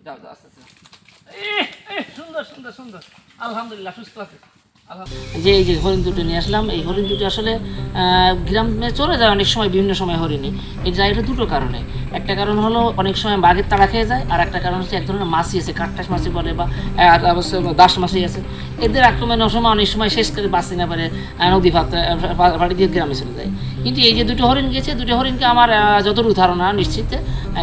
যাও যাও আস্তে আস্তে। সুন্দর সুন্দর সুন্দর, আলহামদুলিল্লাহ সুস্থ আছে। যে এই যে হরিণ দুটো নিয়ে আসলাম, এই হরিণ দুটো আসলে গ্রামে চলে যায় অনেক সময়, বিভিন্ন সময় হরিণই। এই জায়গাটা দুটো কারণে, একটা কারণ হলো অনেক সময় বাঘের তাড়া খেয়ে যায়, আর একটা কারণ হচ্ছে এক ধরনের মাছি আছে, কাঠঠাস মাছি বলে বা অবশ্য দাস মাছি আছে। এদের আক্রমণের সময় অনেক সময় শেষ করে বাঁচতে না পারে, নদী ফাটি দিয়ে গ্রামে চলে যায়। কিন্তু এই যে দুটো হরিণ গেছে, দুটো হরিণকে আমার যতটুকু ধারণা নিশ্চিত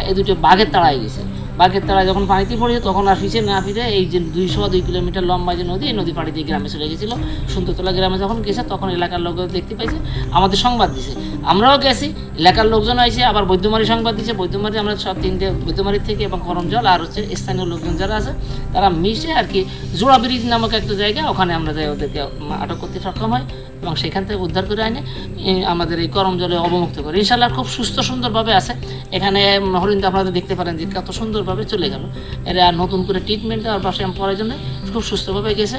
এই দুটো বাঘের তাড়ায় গেছে। বাঘের তাড়ায় যখন পানিতে পড়েছে তখন আর পিছিয়ে না ফিরে এই যে 202 কিলোমিটার লম্বা যে নদী, এই নদী পাড়ি দিয়ে গ্রামে চলে গেছিলো। সুন্দরতলা গ্রামে যখন গেছে তখন এলাকার লোক দেখতে পাইছে, আমাদের সংবাদ দিছে, আমরাও গেছি, এলাকার লোকজন হয়েছে, আবার বৈদ্যমারি সংবাদ দিচ্ছে। বৈদ্যমারি আমরা সব 3টে বৈদ্যমারি থেকে এবং করমজল আর হচ্ছে স্থানীয় লোকজন যারা আছে তারা মিশে আর কি জোড়া ব্রিজ নামক একটা জায়গা, ওখানে আমরা যাই ওদেরকে আটক করতে সক্ষম হয় এবং সেখান থেকে উদ্ধার করে আনে আমাদের এই করমজলে অবমুক্ত করে। ইনশাআল্লাহ খুব সুস্থ সুন্দরভাবে আছে। এখানে হরিণ আপনারা দেখতে পারেন যে কত সুন্দরভাবে চলে গেল। এরা নতুন করে ট্রিটমেন্ট দেওয়ার পাশে প্রয়োজনে খুব সুস্থভাবে গেছে।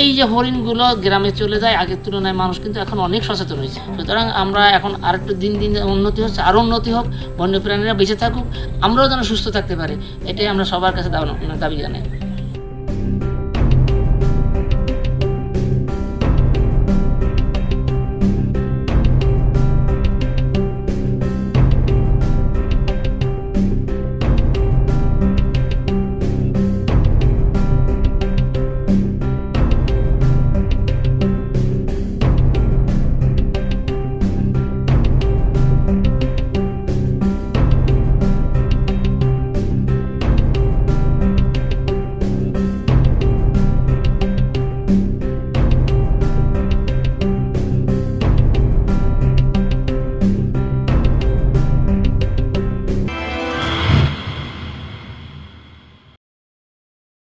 এই যে হরিণগুলো গ্রামে চলে যায়, আগের তুলনায় মানুষ কিন্তু এখন অনেক সচেতন হয়েছে। সুতরাং আমরা এখন আরেকটু দিন দিন উন্নতি হচ্ছে, আরও উন্নতি হোক, বন্যপ্রাণীরা বেঁচে থাকুক, আমরাও যেন সুস্থ থাকতে পারি, এটাই আমরা সবার কাছে দাবি জানাই।